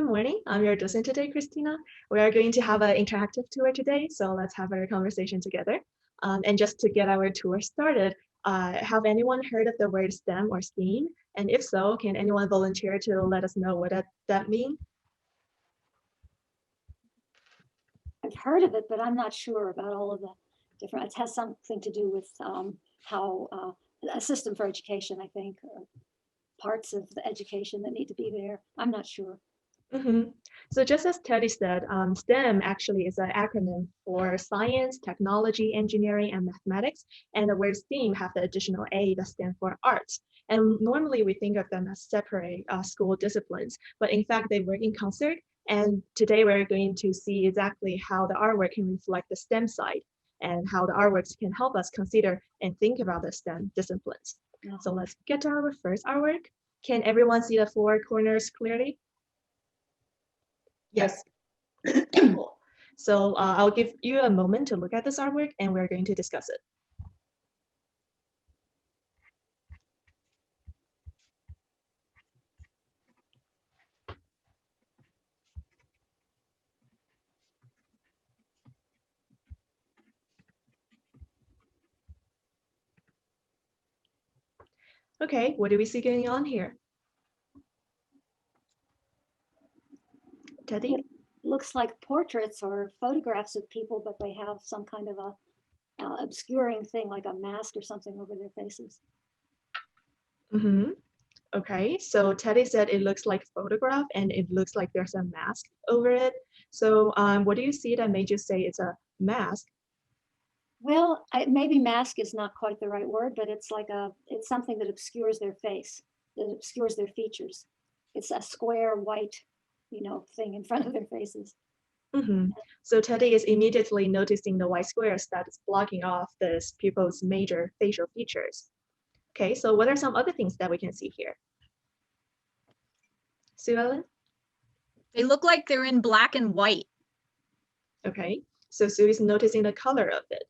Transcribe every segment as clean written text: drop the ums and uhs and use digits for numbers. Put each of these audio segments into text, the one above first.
Good morning. I'm your docent today, Christina. We are going to have an interactive tour today, so let's have our conversation together. And just to get our tour started, have anyone heard of the word STEM or STEAM? And if so, can anyone volunteer to let us know what that means? I've heard of it, but I'm not sure about all of the different, it has something to do with how a system for education, I think, or parts of the education that need to be there. I'm not sure. So just as Teddy said, STEM actually is an acronym for science, technology, engineering, and mathematics. And the word STEAM have the additional A that stands for arts. And normally we think of them as separate school disciplines, but in fact they work in concert. And today we're going to see exactly how the artwork can reflect the STEM side and how the artworks can help us consider and think about the STEM disciplines. So let's get to our first artwork. Can everyone see the four corners clearly? Yes. Cool. So I'll give you a moment to look at this artwork and we're going to discuss it. Okay, what do we see going on here? Teddy? It looks like portraits or photographs of people, but they have some kind of a obscuring thing like a mask or something over their faces. Okay, so Teddy said it looks like photograph and it looks like there's a mask over it. So what do you see that made you say it's a mask? Well, maybe mask is not quite the right word, but it's like it's something that obscures their face, that obscures their features. It's a square white, thing in front of their faces. So Teddy is immediately noticing the white squares that is blocking off this pupil's major facial features. Okay, so what are some other things that we can see here? Sue Ellen? They look like they're in black and white. Okay, so Sue is noticing the color of it.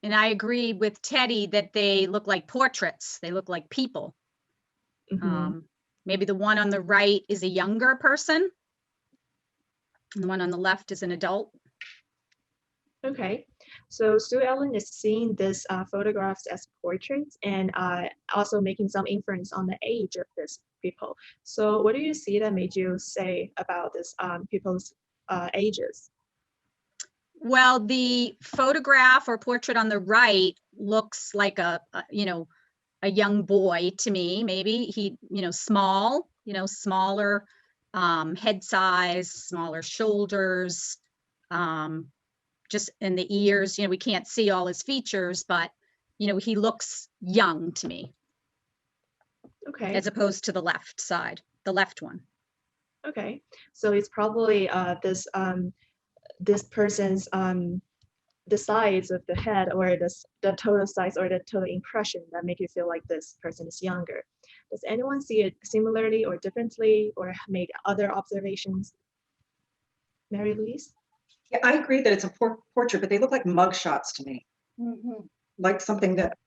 And I agree with Teddy that they look like portraits. They look like people. Maybe the one on the right is a younger person. And the one on the left is an adult. Okay, so Sue Ellen is seeing this photographs as portraits and also making some inference on the age of this people. So what do you see that made you say about this people's ages? Well, the photograph or portrait on the right looks like a young boy to me. Maybe he, small, smaller head size, smaller shoulders, just in the ears, we can't see all his features, but, he looks young to me. Okay. As opposed to the left side, the left one. Okay, so it's probably this person's the size of the head or the total size or the total impression that make you feel like this person is younger. Does anyone see it similarly or differently or made other observations? Mary Louise? Yeah, I agree that it's a portrait, but they look like mug shots to me. Like something that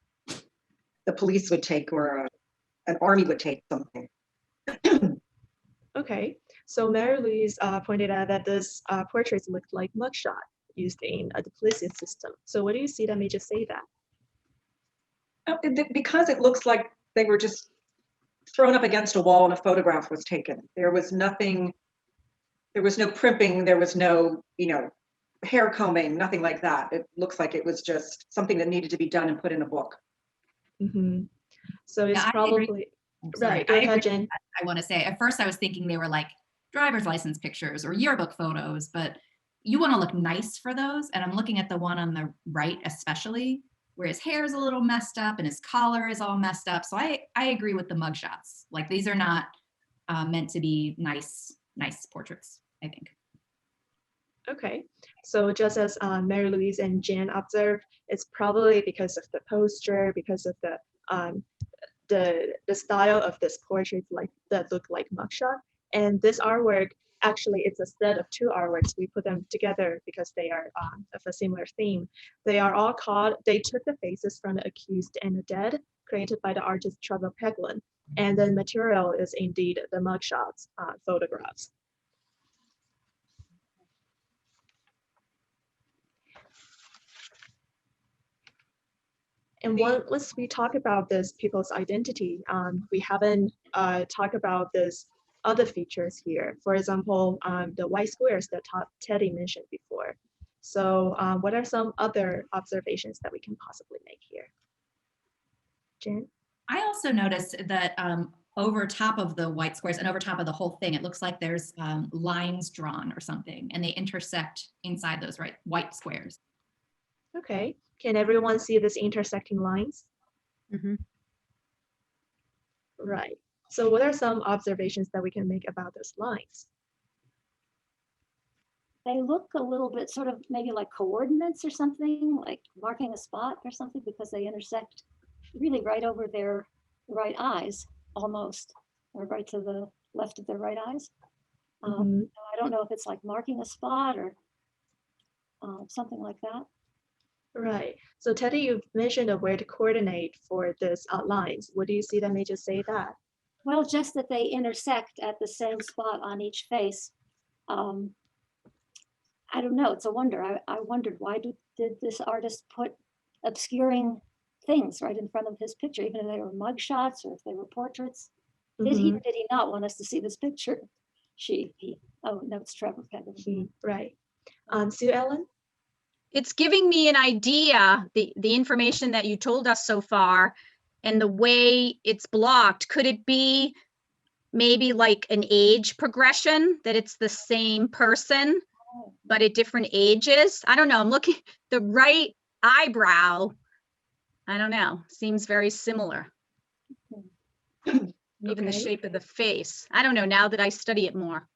the police would take or an army would take something. Okay, so Mary Louise pointed out that this portraits looked like mugshot used in the policing system. So what do you see that made you say that? Because it looks like they were just thrown up against a wall and a photograph was taken. There was nothing, there was no primping, there was no, hair combing, nothing like that. It looks like it was just something that needed to be done and put in a book. So it's probably, right, go ahead, Jen. I want to say, at first I was thinking they were like driver's license pictures or yearbook photos, but you want to look nice for those. And I'm looking at the one on the right, especially where his hair is a little messed up and his collar is all messed up. So I agree with the mugshots. Like these are not meant to be nice portraits, I think. Okay, so just as Mary Louise and Jen observed, it's probably because of the posture, because of the style of this portrait that look like mugshot. And this artwork, actually, it's a set of two artworks. We put them together because they are of a similar theme. They are all called, they took the faces from the accused and the dead, created by the artist Trevor Paglen. And the material is indeed the mugshots photographs. And once we talk about this people's identity, we haven't talked about this other features here. For example, the white squares that Teddy mentioned before. So what are some other observations that we can possibly make here? Jen? I also noticed that over top of the white squares and over top of the whole thing, it looks like there's lines drawn or something, and they intersect inside those white squares. Okay, can everyone see these intersecting lines? Mm-hmm. Right, so what are some observations that we can make about those lines? They look a little bit sort of maybe like coordinates or something, like marking a spot or something, because they intersect really right over their right eyes almost, or right to the left of their right eyes. I don't know if it's like marking a spot or something like that. Right, so Teddy, you've mentioned a word coordinate for this lines. What do you see that made you say that? Well, just that they intersect at the same spot on each face. I don't know, it's a wonder. I wondered why did this artist put obscuring things right in front of his picture, even if they were mug shots or if they were portraits. Did he or did he not want us to see this picture? He. Oh, no, it's Trevor. He, right. Sue Ellen? It's giving me an idea, the information that you told us so far, and the way it's blocked. Could it be maybe like an age progression, that it's the same person, but at different ages? I don't know. I'm looking, the right eyebrow, I don't know, seems very similar. Even the shape of the face. I don't know, now that I study it more.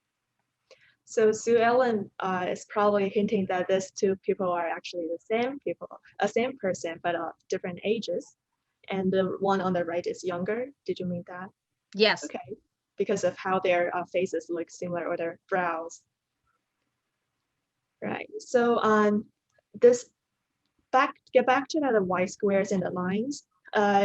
So Sue Ellen is probably hinting that these two people are actually the same people, a same person, but of different ages. And the one on the right is younger. Did you mean that? Yes. Okay, because of how their faces look similar, or their brows. Right, so get back to the white squares and the lines.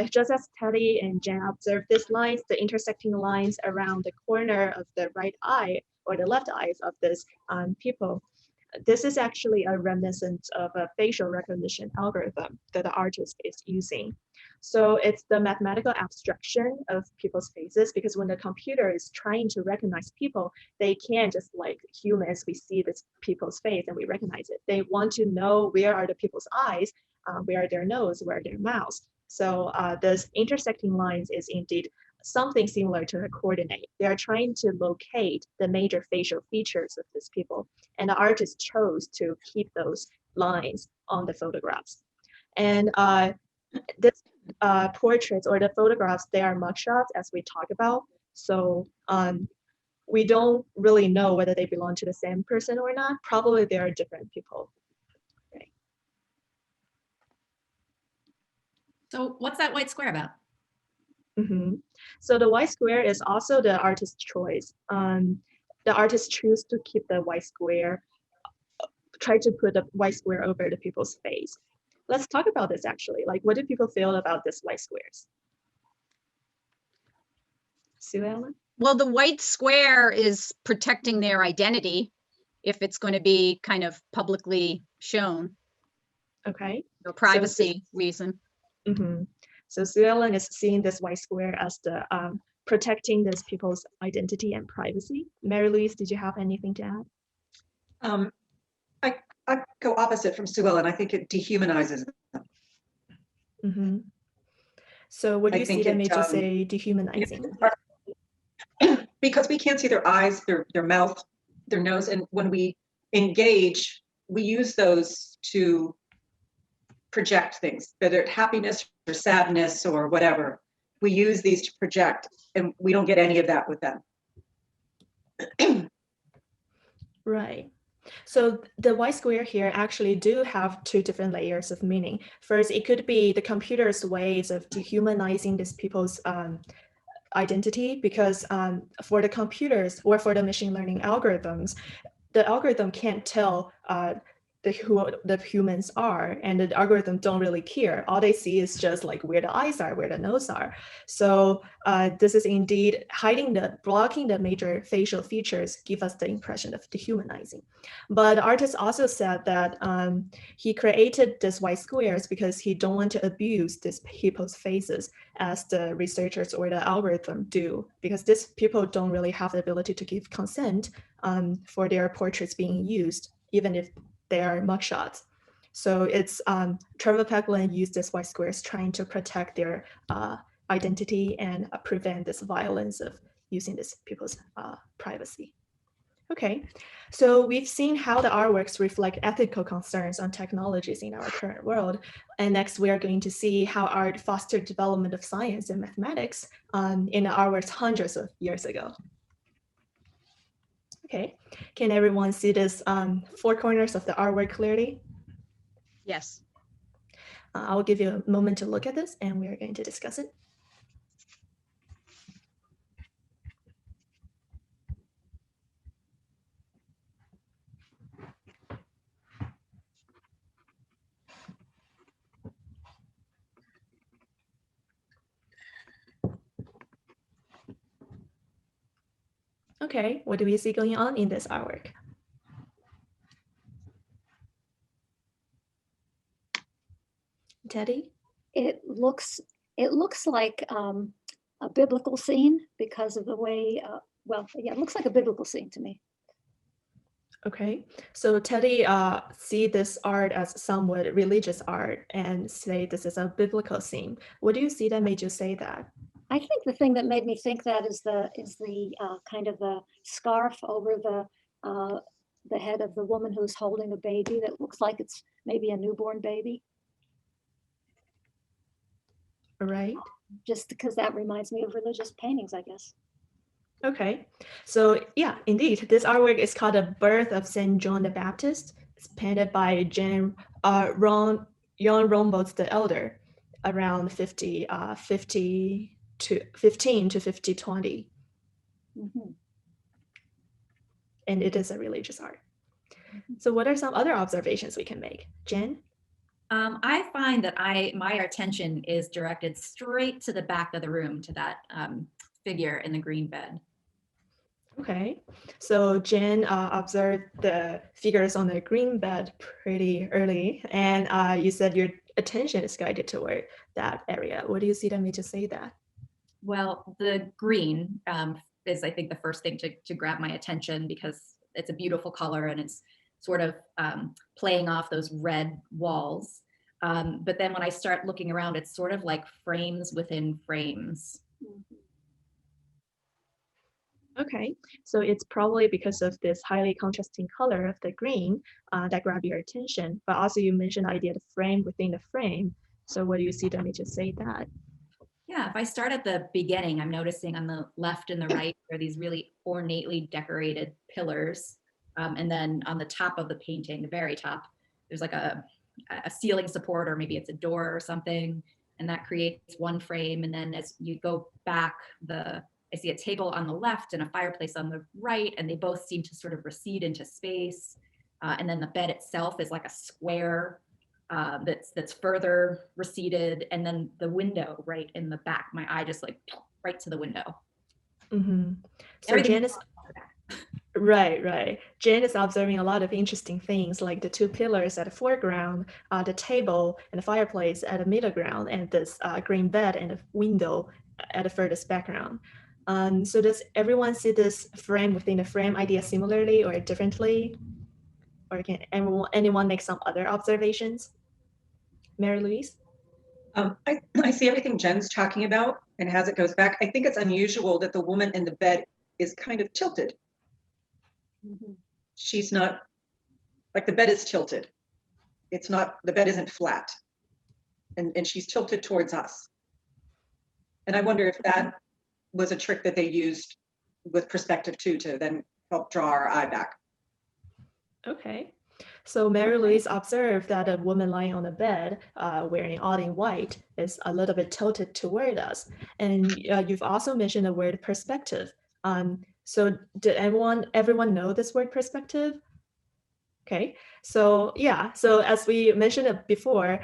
Just as Teddy and Jen observed these lines, the intersecting lines around the corner of the right eye or the left eyes of this people. This is actually a reminiscence of a facial recognition algorithm that the artist is using. So it's the mathematical abstraction of people's faces, because when the computer is trying to recognize people, they can't just like humans, we see this people's face and we recognize it. They want to know where are the people's eyes, where are their nose, where are their mouths. So this intersecting lines is indeed something similar to a coordinate. They are trying to locate the major facial features of these people, and the artist chose to keep those lines on the photographs. And this portraits or the photographs, they are mugshots, as we talk about. So we don't really know whether they belong to the same person or not. Probably they are different people. Right. So what's that white square about? So the white square is also the artist's choice. The artist choose to keep the white square, try to put the white square over the people's face. Let's talk about this actually. Like, what do people feel about this white squares? Sue Ellen? Well, the white square is protecting their identity if it's going to be kind of publicly shown. Okay. For privacy reason. So Sue Ellen is seeing this white square as the protecting these people's identity and privacy. Mary Louise, did you have anything to add? I go opposite from Sue Ellen. I think it dehumanizes them. So what do you see that made you say dehumanizing? Because we can't see their eyes, their mouth, their nose, and when we engage, we use those to project things, whether it's happiness or sadness or whatever. We use these to project, and we don't get any of that with them. Right. So the white square here actually do have two different layers of meaning. First, it could be the computer's ways of dehumanizing these people's identity, because for the computers or for the machine learning algorithms, the algorithm can't tell who the humans are, and the algorithm don't really care. All they see is just like where the eyes are, where the nose are. So this is indeed blocking the major facial features, give us the impression of dehumanizing. But the artist also said that he created these white squares because he don't want to abuse these people's faces as the researchers or the algorithm do, because these people don't really have the ability to give consent for their portraits being used, even if they are mugshots. So it's Trevor Paglen used these white squares trying to protect their identity and prevent this violence of using these people's privacy. Okay, so we've seen how the artworks reflect ethical concerns on technologies in our current world. And next, we are going to see how art fostered development of science and mathematics in the artworks hundreds of years ago. Okay, can everyone see this four corners of the artwork clearly? Yes. I will give you a moment to look at this and we are going to discuss it. Okay, what do we see going on in this artwork? Teddy? It looks like a biblical scene because of the way, well, yeah, it looks like a biblical scene to me. Okay, so Teddy see this art as somewhat religious art and say this is a biblical scene. What do you see that made you say that? I think the thing that made me think that is the kind of the scarf over the head of the woman who's holding a baby that looks like it's maybe a newborn baby. Right. Just because that reminds me of religious paintings, I guess. Okay, so yeah, indeed, this artwork is called The Birth of St. John the Baptist. It's painted by Jan Rombouts the Elder around 15 to 5020. Mm-hmm. And it is a religious art. So what are some other observations we can make? Jen? I find that my attention is directed straight to the back of the room, to that figure in the green bed. Okay, so Jen observed the figures on the green bed pretty early, and you said your attention is guided toward that area. What do you see that made you say that? Well, the green is, I think, the first thing to grab my attention because it's a beautiful color and it's sort of playing off those red walls. But then when I start looking around, it's sort of like frames within frames. Okay, so it's probably because of this highly contrasting color of the green that grabbed your attention, but also you mentioned the idea of the frame within the frame. So what do you see that made you say that? Yeah, if I start at the beginning, I'm noticing on the left and the right are these really ornately decorated pillars. And then on the top of the painting, the very top, there's like a ceiling support, or maybe it's a door or something, and that creates one frame. And then as you go back, I see a table on the left and a fireplace on the right, and they both seem to sort of recede into space. And then the bed itself is like a square that's further receded, and then the window right in the back, my eye just like right to the window. Mm-hmm. So Janice, right. Jen is observing a lot of interesting things, like the two pillars at the foreground, the table and the fireplace at the middle ground, and this green bed and the window at the furthest background. So does everyone see this frame within the frame idea similarly or differently? Or can anyone make some other observations? Mary Louise? I see everything Jen's talking about, and as it goes back, I think it's unusual that the woman in the bed is kind of tilted. Mm-hmm. She's not, like the bed is tilted. It's not, the bed isn't flat. And she's tilted towards us. And I wonder if that was a trick that they used with perspective too, to then help draw our eye back. Okay. So Mary Louise observed that a woman lying on the bed wearing all in white is a little bit tilted toward us. And you've also mentioned the word perspective. So did everyone know this word perspective? Okay, so yeah, so as we mentioned before,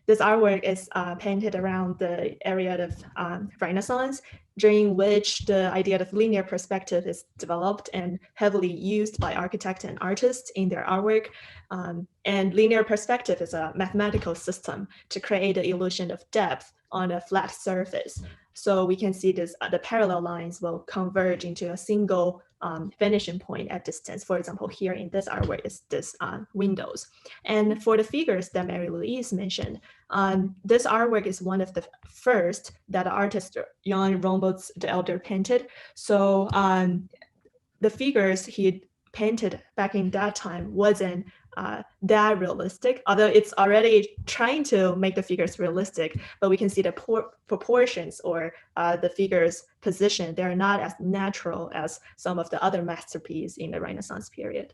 this artwork is painted around the area of Renaissance, during which the idea of linear perspective is developed and heavily used by architects and artists in their artwork. And linear perspective is a mathematical system to create the illusion of depth on a flat surface. So we can see this, the parallel lines will converge into a single vanishing point at distance. For example, here in this artwork is this windows. And for the figures that Mary Louise mentioned, this artwork is one of the first that the artist Jan Rombouts the Elder painted. So the figures he painted back in that time wasn't that realistic, although it's already trying to make the figures realistic, but we can see the proportions or the figures position, they're not as natural as some of the other masterpieces in the Renaissance period.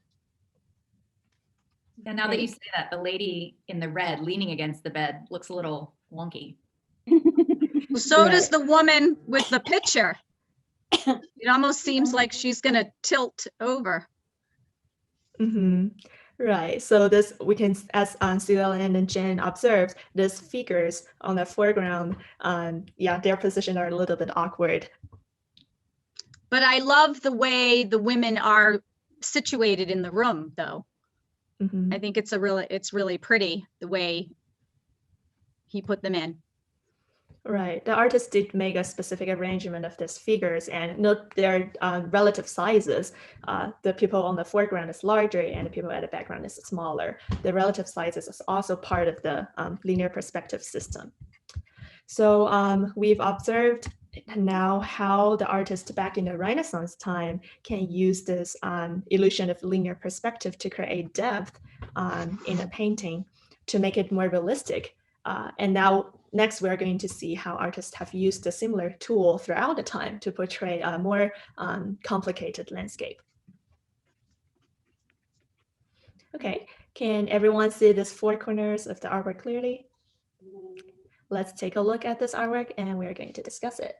And now that you say that, the lady in the red leaning against the bed looks a little wonky. So does the woman with the picture. It almost seems like she's gonna tilt over. Mm-hmm. Right. So this we can, as Sue Ellen and Jen observed, these figures on the foreground, yeah, their position are a little bit awkward. But I love the way the women are situated in the room, though. Mm-hmm. I think it's really pretty the way he put them in. Right. The artist did make a specific arrangement of these figures and note their relative sizes. The people on the foreground is larger and the people at the background is smaller. The relative sizes is also part of the linear perspective system. So we've observed now how the artist back in the Renaissance time can use this illusion of linear perspective to create depth in a painting to make it more realistic. And now next, we're going to see how artists have used a similar tool throughout the time to portray a more complicated landscape. Okay, can everyone see these four corners of the artwork clearly? Let's take a look at this artwork and we're going to discuss it.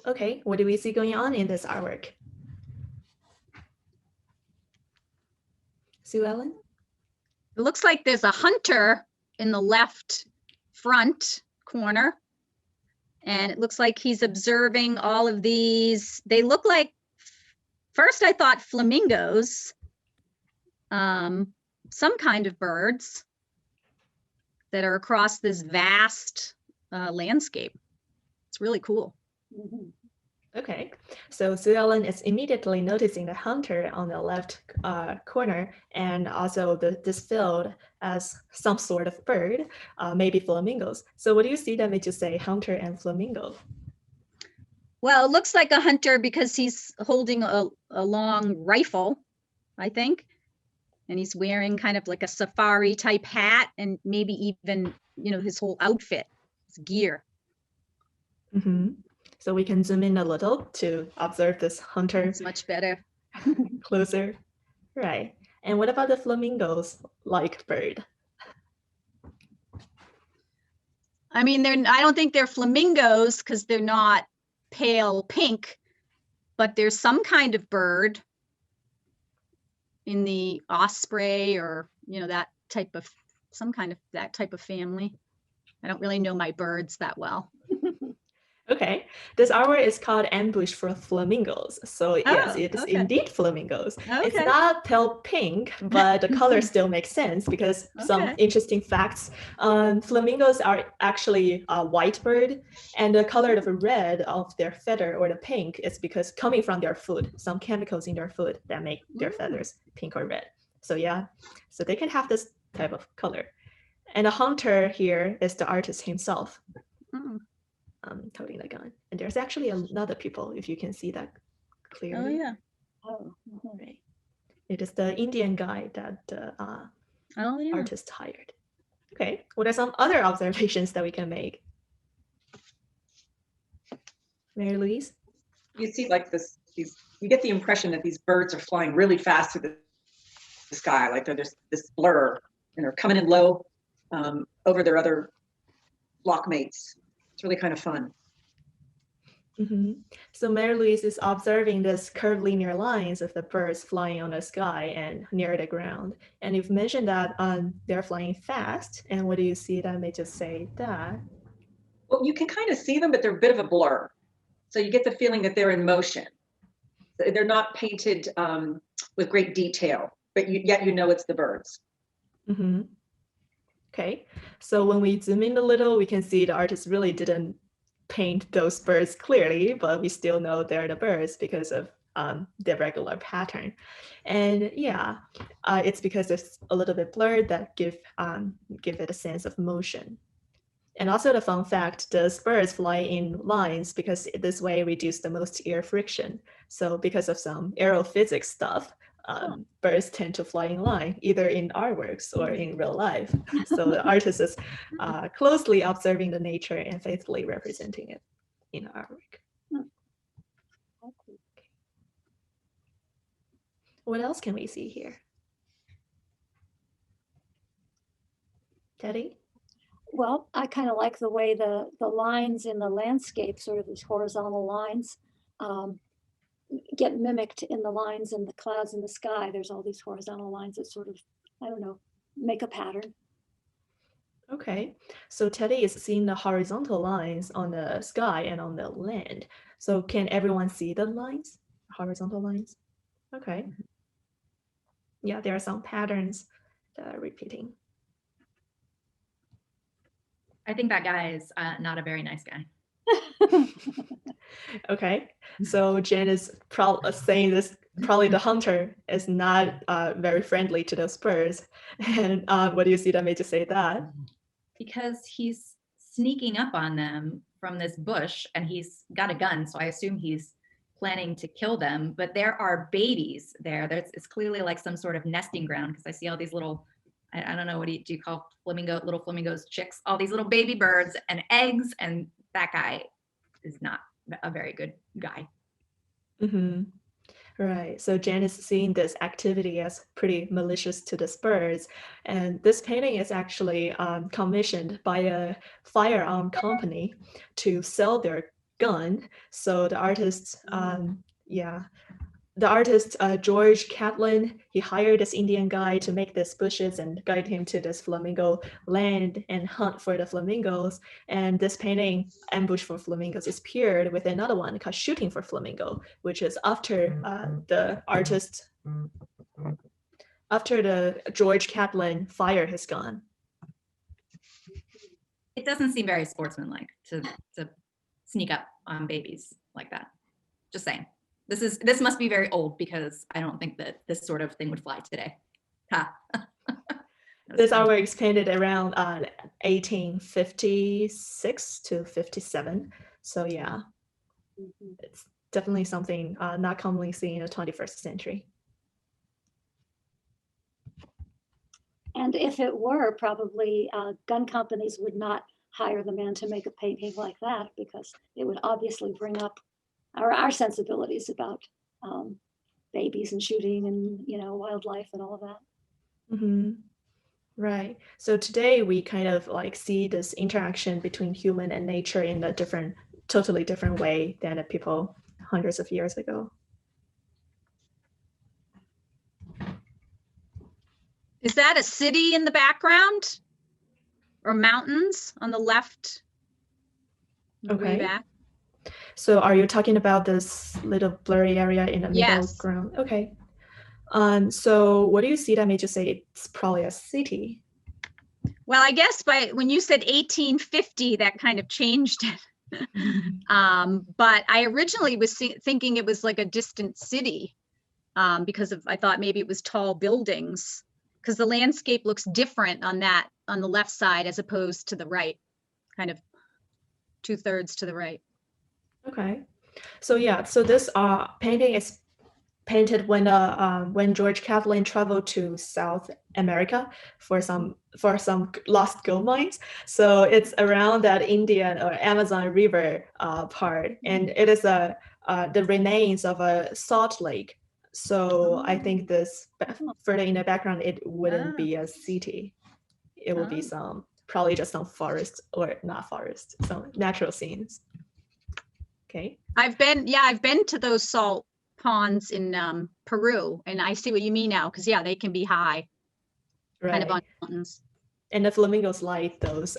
Okay, what do we see going on in this artwork? Sue Ellen? It looks like there's a hunter in the left front corner. And it looks like he's observing all of these. They look like, first I thought flamingos, some kind of birds that are across this vast landscape. It's really cool. Mhm. Okay, so Sue Ellen is immediately noticing the hunter on the left corner and also this field as some sort of bird, maybe flamingos. So what do you see that made you say hunter and flamingo? Well, it looks like a hunter because he's holding a long rifle, I think. And he's wearing kind of like a safari type hat and maybe even, you know, his whole outfit, his gear. Mm-hmm. So we can zoom in a little to observe this hunter It's much better. closer. Right. And what about the flamingos like bird? I mean, I don't think they're flamingos because they're not pale pink, but there's some kind of bird in the osprey or, you know, that type of family. I don't really know my birds that well. Okay, this artwork is called Ambush for Flamingos. So yes, it is okay. indeed flamingos. It's Okay. not pale pink, but the color still makes sense because some Okay. interesting facts. Flamingos are actually a white bird, and the color of the red of their feather or the pink is because coming from their food, some chemicals in their food that make their feathers pink or red. So yeah, so they can have this type of color. And the hunter here is the artist himself. Mm. Holding the gun. And there's actually another people, if you can see that clearly. Oh, yeah. Oh, mhm. Right. It is the Indian guy that the Oh, yeah. artist hired. Okay, what are some other observations that we can make? Mary Louise? you see like you get the impression that these birds are flying really fast through the sky, like there's this blur, and they're coming in low over their other flock mates. It's really kind of fun. So Mary Louise is observing this curved linear lines of the birds flying on the sky and near the ground. And you've mentioned that they're flying fast. And what do you see that may just say that? Well, you can kind of see them, but they're a bit of a blur. So you get the feeling that they're in motion. They're not painted with great detail, but yet you know it's the birds. Okay, so when we zoom in a little, we can see the artist really didn't paint those birds clearly, but we still know they're the birds because of the regular pattern. And yeah, it's because it's a little bit blurred that give it a sense of motion. And also the fun fact, the birds fly in lines because this way reduce the most air friction. So because of some aerophysics stuff, birds tend to fly in line, either in artworks or in real life. So the artist is closely observing the nature and faithfully representing it in artwork. Okay. What else can we see here? Teddy? Well, I kind of like the way the lines in the landscape, sort of these horizontal lines, get mimicked in the lines in the clouds in the sky. There's all these horizontal lines that sort of, I don't know, make a pattern. Okay, so Teddy is seeing the horizontal lines on the sky and on the land. So can everyone see the lines, horizontal lines? Okay. Yeah, there are some patterns that are repeating. I think that guy is not a very nice guy. Okay, so Jen is saying this, probably the hunter is not very friendly to those birds. And what do you see that made you say that? Because he's sneaking up on them from this bush and he's got a gun. So I assume he's planning to kill them, but there are babies there. It's clearly like some sort of nesting ground because I see all these little, I don't know, what do you call little flamingos, chicks, all these little baby birds and eggs. And that guy is not a very good guy. Right, so Jen is seeing this activity as pretty malicious to the birds. And this painting is actually commissioned by a firearm company to sell their gun. So the artist, George Catlin, he hired this Indian guy to make these bushes and guide him to this flamingo land and hunt for the flamingos. And this painting, Ambush for Flamingos, is paired with another one called Shooting for Flamingo, which is after the George Catlin fired his gun. It doesn't seem very sportsmanlike to sneak up on babies like that. Just saying. This must be very old because I don't think that this sort of thing would fly today. Ha. This artwork is painted around 1856 to 57. So yeah, it's definitely something not commonly seen in the 21st century. And if it were, probably gun companies would not hire the man to make a painting like that because it would obviously bring up our sensibilities about babies and shooting and wildlife and all of that. Right. So today we kind of like see this interaction between human and nature in a totally different way than the people hundreds of years ago. Is that a city in the background or mountains on the left? Okay. Way back. So are you talking about this little blurry area in the middle ground? Okay. So what do you see that made you say it's probably a city? Well, I guess when you said 1850, that kind of changed it. But I originally was thinking it was like a distant city because I thought maybe it was tall buildings because the landscape looks different on the left side as opposed to the right, kind of 2/3 to the right. Okay, so yeah, so this painting is painted when George Catlin traveled to South America for some lost gold mines. So it's around that Indian or Amazon River part, and it is the remains of a salt lake. So I think this further in the background, it wouldn't be a city. It would be some probably just some forest, or not forest, some natural scenes. Okay. I've been to those salt ponds in Peru, and I see what you mean now, because yeah, they can be high, kind of on mountains. And the flamingos like those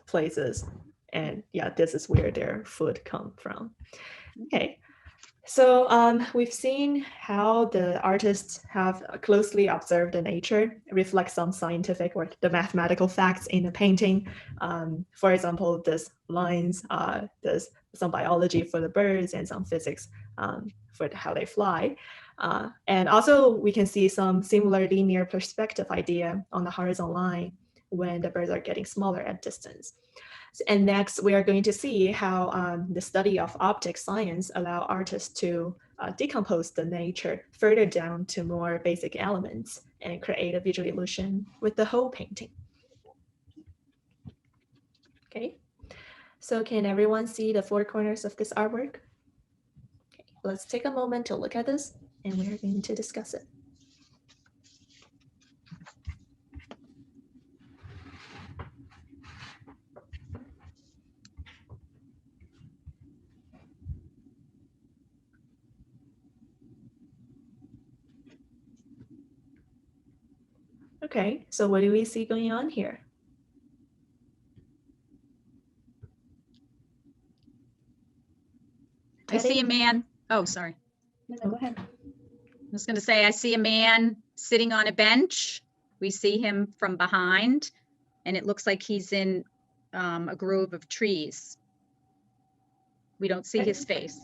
places. And yeah, this is where their food come from. Okay. So we've seen how the artists have closely observed the nature, reflect some scientific or the mathematical facts in the painting. For example, there's lines, there's some biology for the birds and some physics for how they fly. And also we can see some similar linear perspective idea on the horizontal line when the birds are getting smaller at distance. And next, we are going to see how the study of optics science allow artists to decompose the nature further down to more basic elements and create a visual illusion with the whole painting. Okay, so can everyone see the four corners of this artwork? Okay, let's take a moment to look at this, and we're going to discuss it. Okay, so what do we see going on here? I see a man. Oh, sorry. No, go ahead. I was going to say, I see a man sitting on a bench. We see him from behind, and it looks like he's in a grove of trees. We don't see his face.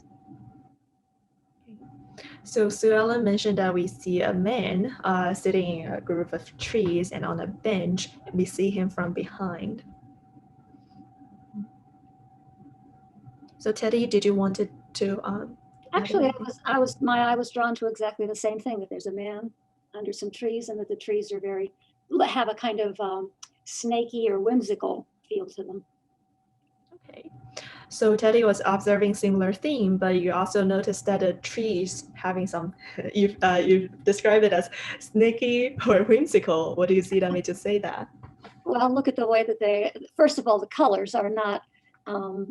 So Sue Ellen mentioned that we see a man sitting in a group of trees and on a bench, and we see him from behind. So Teddy, did you want to Actually, my eye was drawn to exactly the same thing, that there's a man under some trees and that the trees are have a kind of snaky or whimsical feel to them. Okay. So Teddy was observing similar theme, but you also noticed that the trees having some, you describe it as snaky or whimsical. What do you see that made you say that? Well, look at the way that first of all, the colors are not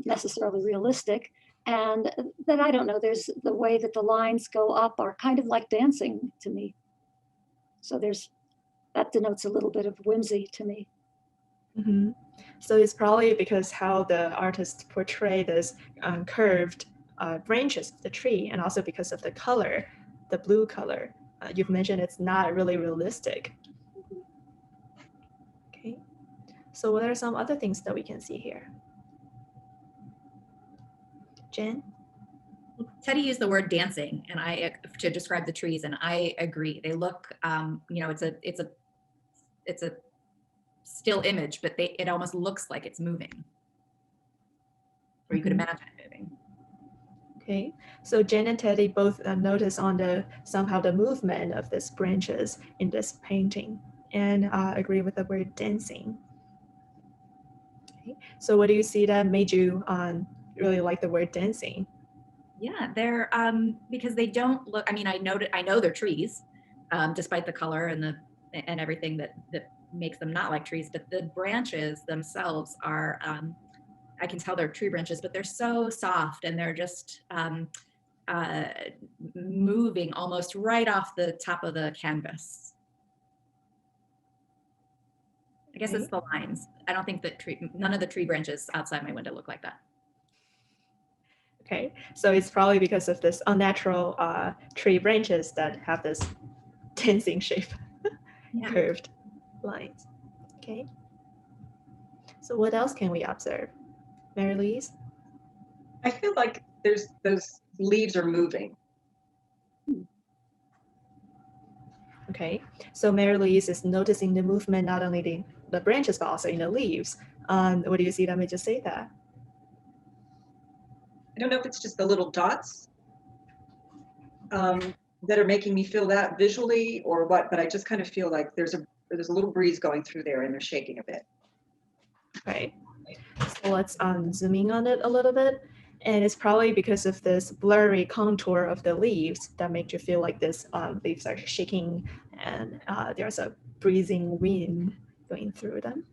necessarily realistic. And then I don't know, there's the way that the lines go up are kind of like dancing to me. So that denotes a little bit of whimsy to me. Mm-hmm. So it's probably because how the artist portray this curved branches of the tree, and also because of the color, the blue color. You've mentioned it's not really realistic. Okay. So what are some other things that we can see here? Jen? Teddy used the word dancing, and to describe the trees, and I agree. They look, it's a still image, but it almost looks like it's moving, or you could imagine it moving. Okay, so Jen and Teddy both notice on somehow the movement of these branches in this painting, and agree with the word dancing. Okay. So what do you see that made you really like the word dancing? Yeah, they're because they don't look. I mean, I know they're trees, despite the color and everything that makes them not like trees. But the branches themselves are, I can tell they're tree branches, but they're so soft and they're just moving almost right off the top of the canvas. I guess it's the lines. I don't think that none of the tree branches outside my window look like that. Okay, so it's probably because of this unnatural tree branches that have this dancing shape, curved lines. Okay, so what else can we observe? Mary Louise? I feel like those leaves are moving. Okay, so Mary Louise is noticing the movement not only the branches but also in the leaves. What do you see that made you say that? I don't know if it's just the little dots. that are making me feel that visually or what, but I just kind of feel like there's a little breeze going through there and they're shaking a bit. Right. So let's zoom in on it a little bit. And it's probably because of this blurry contour of the leaves that make you feel like this leaves are shaking and there's a breezing wind going through them.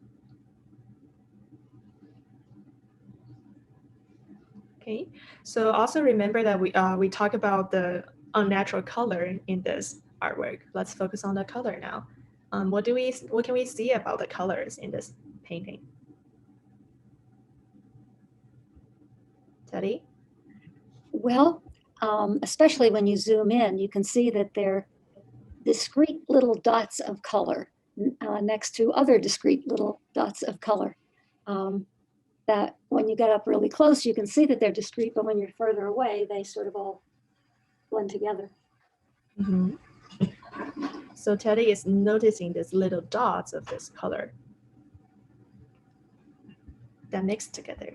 Okay, so also remember that we talk about the unnatural color in this artwork. Let's focus on the color now. What can we see about the colors in this painting? Teddy? Well, especially when you zoom in, you can see that they're discrete little dots of color next to other discrete little dots of color. That when you get up really close, you can see that they're discrete, but when you're further away, they sort of all blend together. Mm-hmm. So Teddy is noticing these little dots of this color that mix together.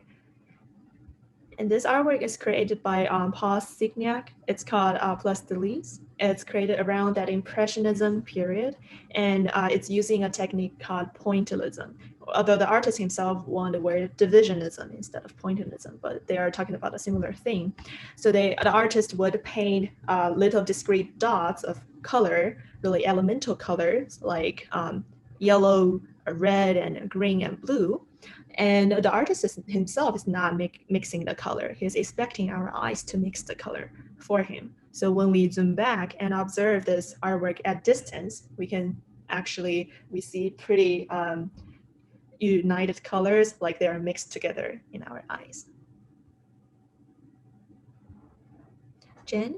And this artwork is created by Paul Signac. It's called Plus de Lices. It's created around that Impressionism period, and it's using a technique called pointillism. Although the artist himself wanted the word divisionism instead of pointillism, but they are talking about a similar thing. So the artist would paint little discrete dots of color, really elemental colors like yellow, red, and green and blue. And the artist himself is not mixing the color. He's expecting our eyes to mix the color for him. So when we zoom back and observe this artwork at distance, we see pretty united colors, like they are mixed together in our eyes. Jen?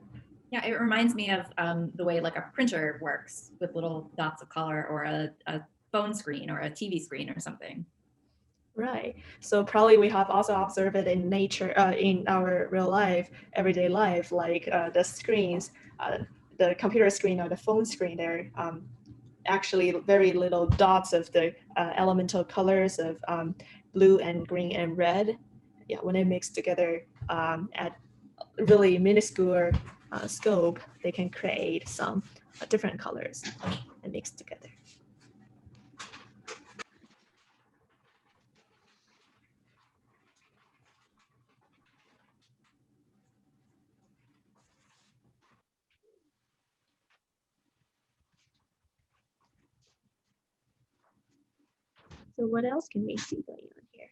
Yeah, it reminds me of the way like a printer works with little dots of color, or a phone screen or a TV screen or something. Right. So probably we have also observed it in nature, in our real life, everyday life, like the screens, the computer screen or the phone screen, they're actually very little dots of the elemental colors of blue and green and red. Yeah, when they mix together at really minuscule scope, they can create some different colors and mix together. So what else can we see going on here?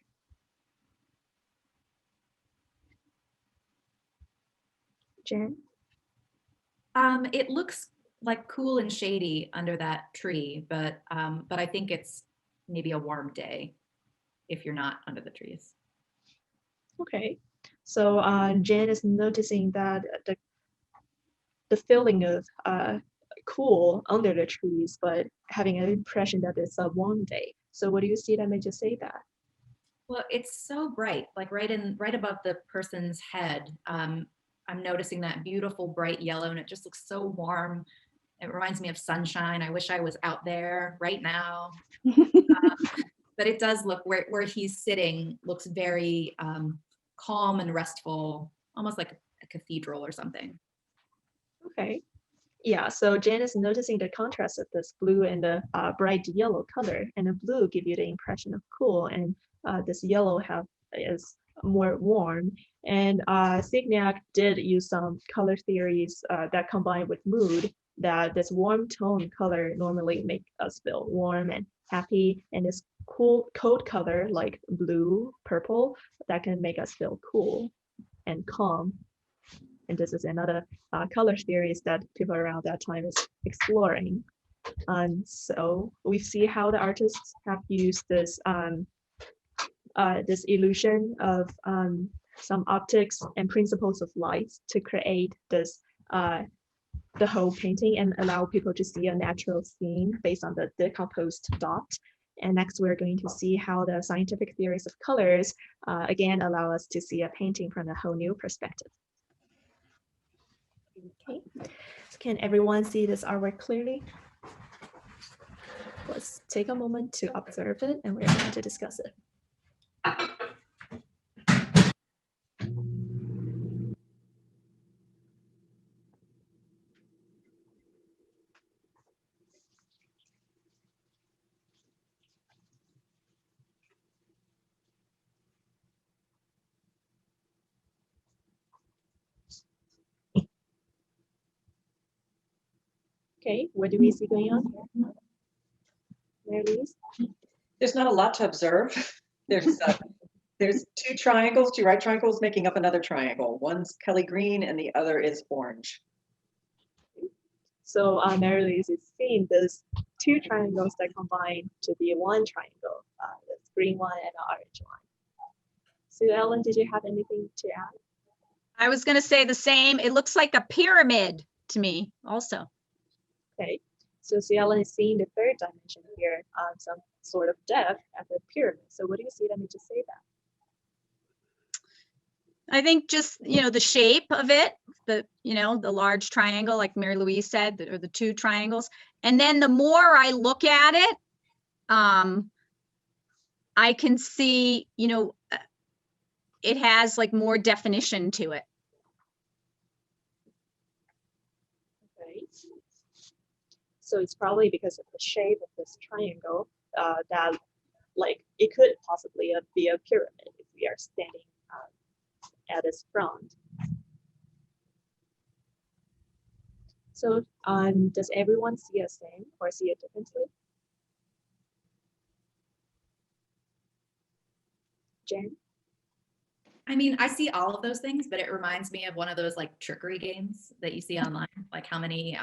Jen? It looks like cool and shady under that tree, but I think it's maybe a warm day if you're not under the trees. Okay, so Jen is noticing that the feeling of cool under the trees, but having an impression that it's a warm day. So what do you see that made you say that? Well, it's so bright, like right above the person's head. I'm noticing that beautiful bright yellow, and it just looks so warm. It reminds me of sunshine. I wish I was out there right now. But it does look where he's sitting looks very calm and restful, almost like a cathedral or something. Okay. Yeah, so Jen is noticing the contrast of this blue and the bright yellow color, and the blue give you the impression of cool, and this yellow is more warm. And Signac did use some color theories that combine with mood, that this warm tone color normally make us feel warm and happy, and this cold color like blue, purple, that can make us feel cool and calm. And this is another color theories that people around that time is exploring. So we see how the artists have used this this illusion of some optics and principles of light to create this the whole painting and allow people to see a natural scene based on the decomposed dot. And next, we're going to see how the scientific theories of colors again allow us to see a painting from a whole new perspective. Okay, so can everyone see this artwork clearly? Let's take a moment to observe it, and we're going to discuss it. Okay, what do we see going on here? Mary-Louise? There's not a lot to observe. There's two triangles, two right triangles making up another triangle. One's Kelly green and the other is orange. So Mary-Louise is seeing those two triangles that combine to be one triangle, this green one and the orange one. So Ellen, did you have anything to add? I was going to say the same. It looks like a pyramid to me also. Okay, so Sue Ellen is seeing the third dimension here, some sort of depth at the pyramid. So what do you see that makes you say that? I think just, the shape of it, the large triangle, like Mary Louise said, or the two triangles. And then the more I look at it, I can see, it has like more definition to it. Okay. So it's probably because of the shape of this triangle that like it could possibly be a pyramid if we are standing at its front. So does everyone see it same or see it differently? Jen? I mean, I see all of those things, but it reminds me of one of those like trickery games that you see online. Like how many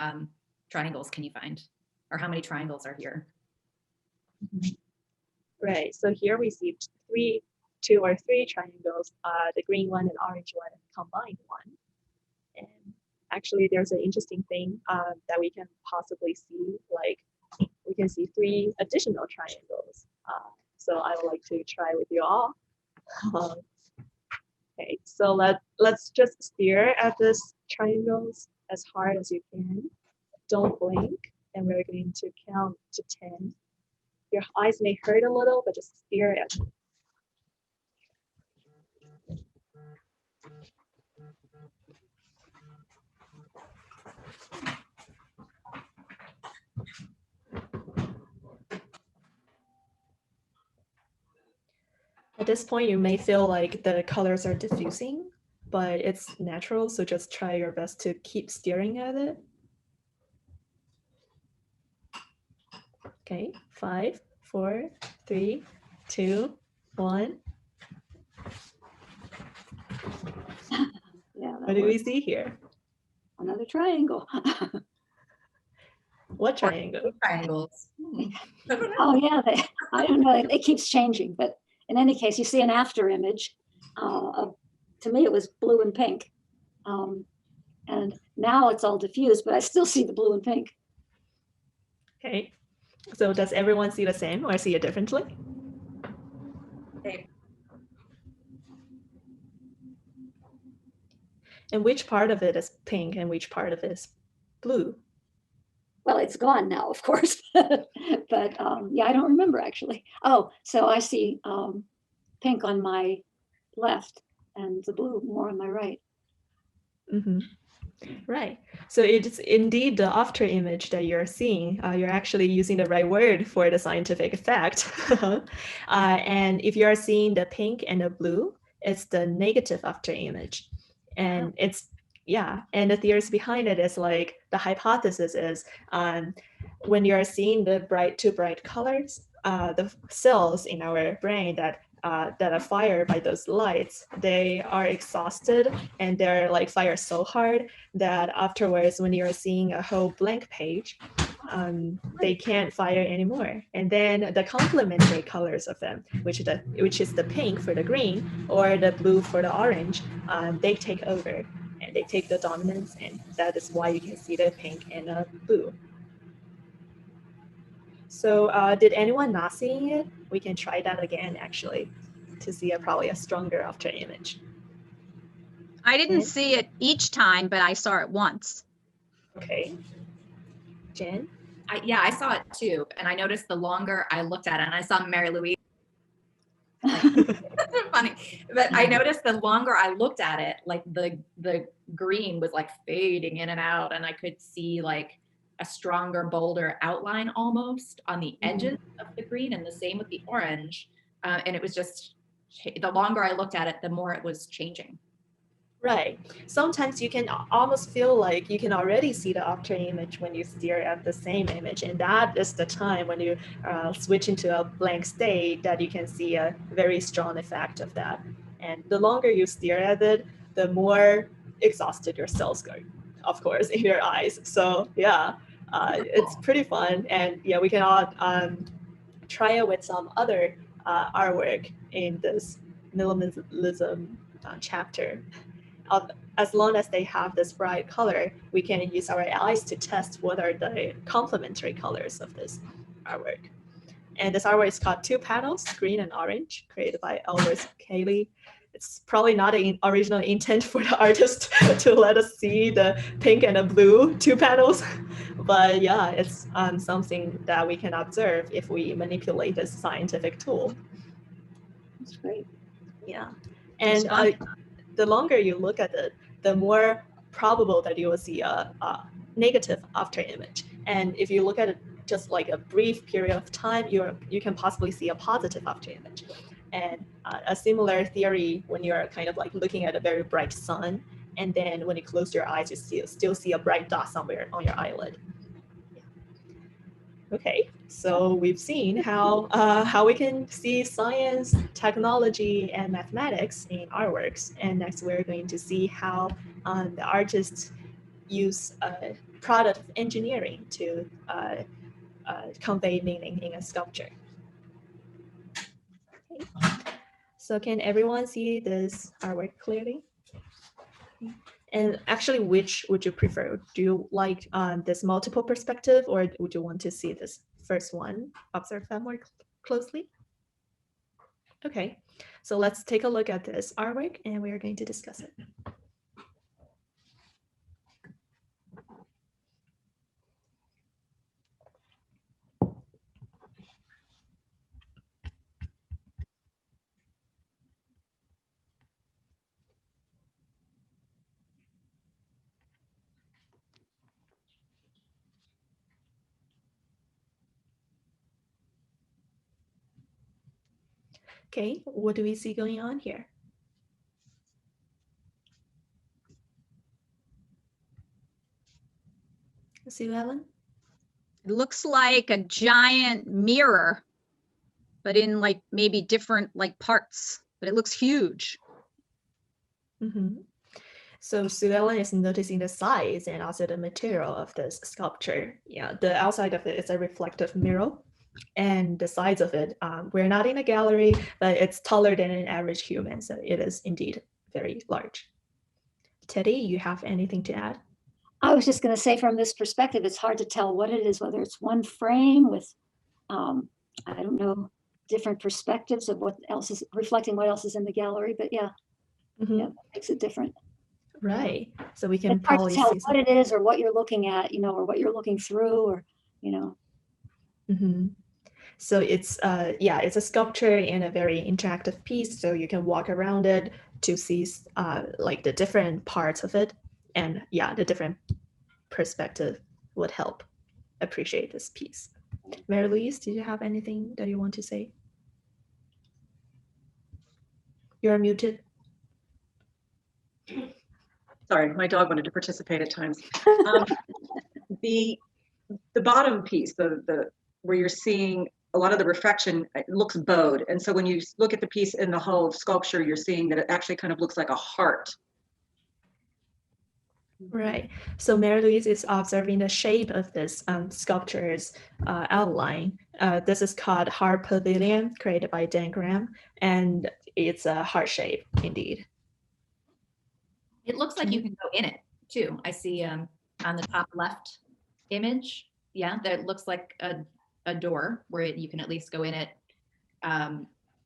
triangles can you find? Or how many triangles are here? Right, so here we see two or three triangles, the green one and orange one and combined one. And actually there's an interesting thing that we can possibly see, like we can see three additional triangles. So I would like to try with you all. Okay, so let's just stare at this triangles as hard as you can. Don't blink, and we're going to count to 10. Your eyes may hurt a little, but just stare at it. At this point, you may feel like the colors are diffusing, but it's natural, so just try your best to keep staring at it. Okay, 5, 4, 3, 2, 1. Yeah. What do we see here? Another triangle. What triangle? Triangles. Oh yeah, I don't know. It keeps changing, but in any case, you see an after image. To me, it was blue and pink, and now it's all diffused, but I still see the blue and pink. Okay, so does everyone see the same or see it differently? Okay. And which part of it is pink and which part of it is blue? Well, it's gone now, of course, but yeah, I don't remember actually. Oh, so I see pink on my left and the blue more on my right. Mm-hmm. Right. So it's indeed the after image that you're seeing. You're actually using the right word for the scientific fact. And if you're seeing the pink and the blue, it's the negative after image. And it's, yeah, and the theories behind it is like the hypothesis is when you're seeing the two bright colors, the cells in our brain that are fired by those lights, they are exhausted and they're like fired so hard that afterwards, when you're seeing a whole blank page, they can't fire anymore. And then the complementary colors of them, which is the pink for the green or the blue for the orange, they take over and they take the dominance, and that is why you can see the pink and the blue. So did anyone not seeing it? We can try that again, actually, to see probably a stronger after image. I didn't see it each time, but I saw it once. Okay. Jen? Yeah, I saw it too. And I noticed the longer I looked at it, and I saw Mary Louise. Funny, but I noticed the longer I looked at it, like the green was like fading in and out, and I could see like a stronger, bolder outline almost on the edges of the green, and the same with the orange. And it was just, the longer I looked at it, the more it was changing. Right. Sometimes you can almost feel like you can already see the after image when you stare at the same image. And that is the time when you switch into a blank state that you can see a very strong effect of that. And the longer you stare at it, the more exhausted your cells go, of course, in your eyes. So yeah, it's pretty fun. And yeah, we can all try it with some other artwork in this minimalism chapter. As long as they have this bright color, we can use our eyes to test what are the complementary colors of this artwork. And this artwork is called Two Panels, Green and Orange, created by Ellsworth. It's probably not an original intent for the artist to let us see the pink and the blue two panels, but yeah, it's something that we can observe if we manipulate this scientific tool. That's great. Yeah, It's and fun. the longer you look at it, the more probable that you will see a negative after image. And if you look at it just like a brief period of time, you can possibly see a positive after image. And a similar theory when you're kind of like looking at a very bright sun, and then when you close your eyes, you still see a bright dot somewhere on your eyelid. Okay, so we've seen how we can see science, technology, and mathematics in our works. And next, we're going to see how the artists use a product of engineering to convey meaning in a sculpture. Okay. So can everyone see this artwork clearly? And actually, which would you prefer? Do you like this multiple perspective, or would you want to see this first one, observe that more closely? Okay, so let's take a look at this artwork and we are going to discuss it. Okay, what do we see going on here? See, Ellen? It looks like a giant mirror, but in like maybe different like parts, but it looks huge. Mm-hmm. So Sue Ellen is noticing the size and also the material of this sculpture. Yeah, the outside of it is a reflective mirror, and the size of it, we're not in a gallery, but it's taller than an average human, so it is indeed very large. Teddy, you have anything to add? I was just going to say, from this perspective, it's hard to tell what it is, whether it's one frame with, I don't know, different perspectives of what else is reflecting what else is in the gallery. But yeah, Mhm. yeah, that makes it different. Right. So we can It's hard probably to tell see what it is or what you're looking at, or what you're looking through, or, Mm-hmm. So it's yeah, it's a sculpture in a very interactive piece. So you can walk around it to see like the different parts of it, and yeah, the different perspective would help appreciate this piece. Mary Louise, did you have anything that you want to say? You're muted. Sorry, my dog wanted to participate at times. The bottom piece, the where you're seeing a lot of the reflection, it looks bowed. And so when you look at the piece in the whole sculpture, you're seeing that it actually kind of looks like a heart. Right. So Mary Louise is observing the shape of this sculpture's outline. This is called Heart Pavilion, created by Dan Graham, and it's a heart shape indeed. It looks like you can go in it too. I see on the top left image, yeah, that looks like a door where you can at least go in it.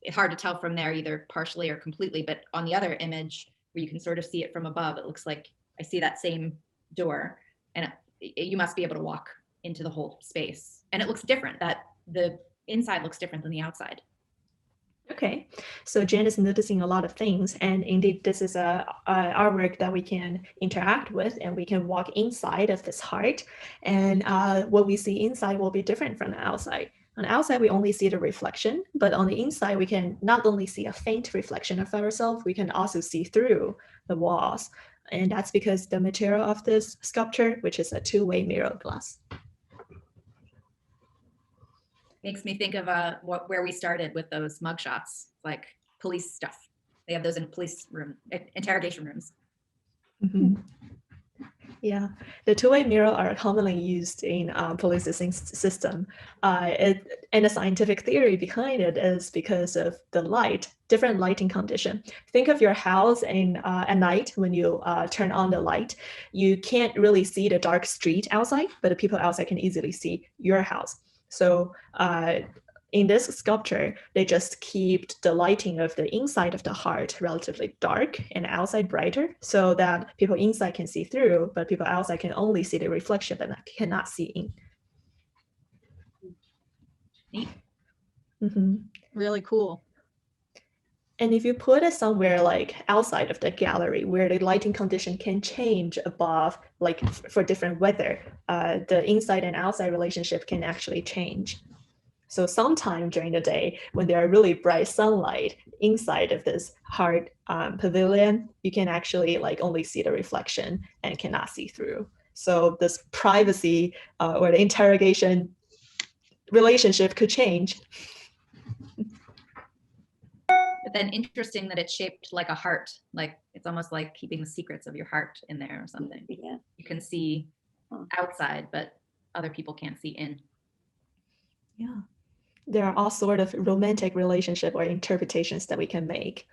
It's hard to tell from there either partially or completely, but on the other image where you can sort of see it from above, it looks like I see that same door, and you must be able to walk into the whole space. And it looks different, that the inside looks different than the outside. Okay, so Jen is noticing a lot of things, and indeed this is a artwork that we can interact with, and we can walk inside of this heart, and what we see inside will be different from the outside. On the outside, we only see the reflection, but on the inside, we can not only see a faint reflection of ourselves, we can also see through the walls. And that's because the material of this sculpture, which is a two-way mirror glass. Makes me think of where we started with those mugshots, like police stuff. They have those in police room, interrogation rooms. Mm-hmm. Yeah, the two-way mirror are commonly used in policing system. And the scientific theory behind it is because of the light, different lighting condition. Think of your house at night when you turn on the light. You can't really see the dark street outside, but the people outside can easily see your house. So in this sculpture, they just keep the lighting of the inside of the heart relatively dark and outside brighter so that people inside can see through, but people outside can only see the reflection but cannot see in. Neat. Mm-hmm. Really cool. And if you put it somewhere like outside of the gallery where the lighting condition can change above, like for different weather, the inside and outside relationship can actually change. So sometime during the day, when there are really bright sunlight inside of this hard pavilion, you can actually like only see the reflection and cannot see through. So this privacy or the interrogation relationship could change. But then interesting that it's shaped like a heart, like it's almost like keeping the secrets of your heart in there or something. Yeah. You can see outside, but other people can't see in. Yeah. There are all sort of romantic relationship or interpretations that we can make.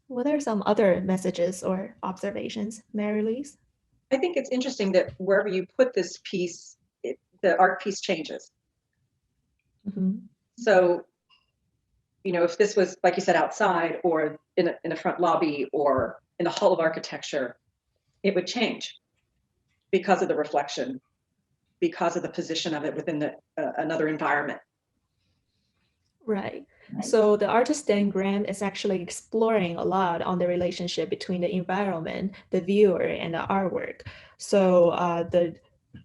What are some other messages or observations, Mary-Louise? I think it's interesting that wherever you put this piece, the art piece changes. Mm-hmm. So, you know, if this was, like you said, outside or in a front lobby or in the Hall of Architecture, it would change because of the reflection, because of the position of it within another environment. Right. So the artist Dan Graham is actually exploring a lot on the relationship between the environment, the viewer, and the artwork. So the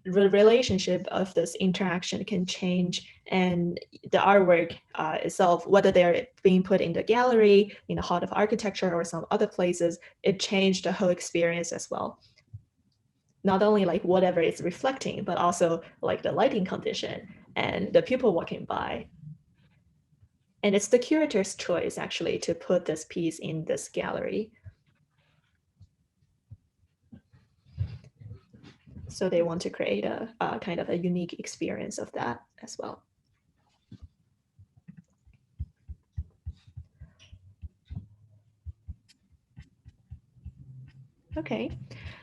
relationship of this interaction can change, and the artwork itself, whether they're being put in the gallery, in the Hall of Architecture, or some other places, it changed the whole experience as well. Not only like whatever it's reflecting, but also like the lighting condition and the people walking by. And it's the curator's choice, actually, to put this piece in this gallery. So they want to create a kind of a unique experience of that as well. Okay,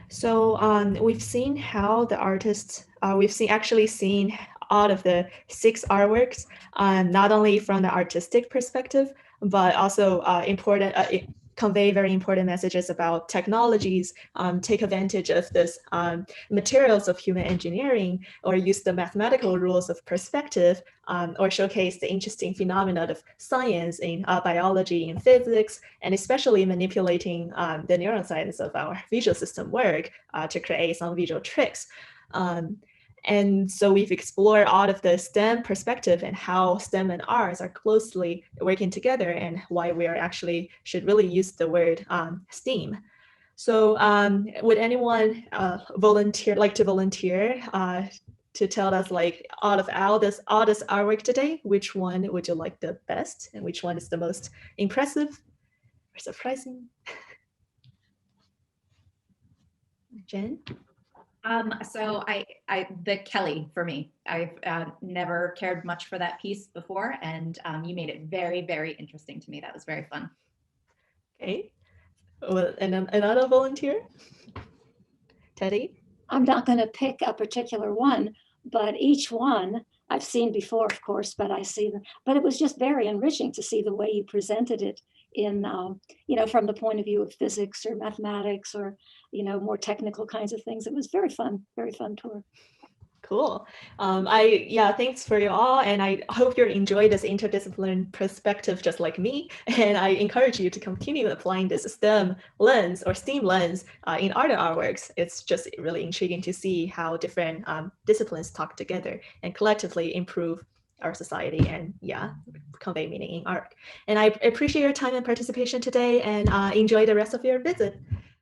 so we've seen how the artists, we've actually seen all of the 6 artworks, not only from the artistic perspective, but also convey very important messages about technologies, take advantage of this materials of human engineering, or use the mathematical rules of perspective, or showcase the interesting phenomena of science in biology and physics, and especially manipulating the neuroscience of our visual system work to create some visual tricks. And so we've explored all of the STEM perspective and how STEM and arts are closely working together, and why we should really use the word STEAM. So would anyone like to volunteer to tell us, like, out of all this artwork today, which one would you like the best, and which one is the most impressive or surprising? Jen? So the Kelly for me, I've never cared much for that piece before, and you made it very, very interesting to me. That was very fun. Okay, well, and another volunteer? Teddy? I'm not going to pick a particular one, but each one I've seen before, of course, but I see them. But it was just very enriching to see the way you presented it in, you know, from the point of view of physics or mathematics or, you know, more technical kinds of things. It was very fun tour. Cool. Thanks for you all, and I hope you enjoy this interdisciplinary perspective just like me. And I encourage you to continue applying this STEM lens or STEAM lens in other artworks. It's just really intriguing to see how different disciplines talk together and collectively improve our society and convey meaning in art. And I appreciate your time and participation today, and enjoy the rest of your visit.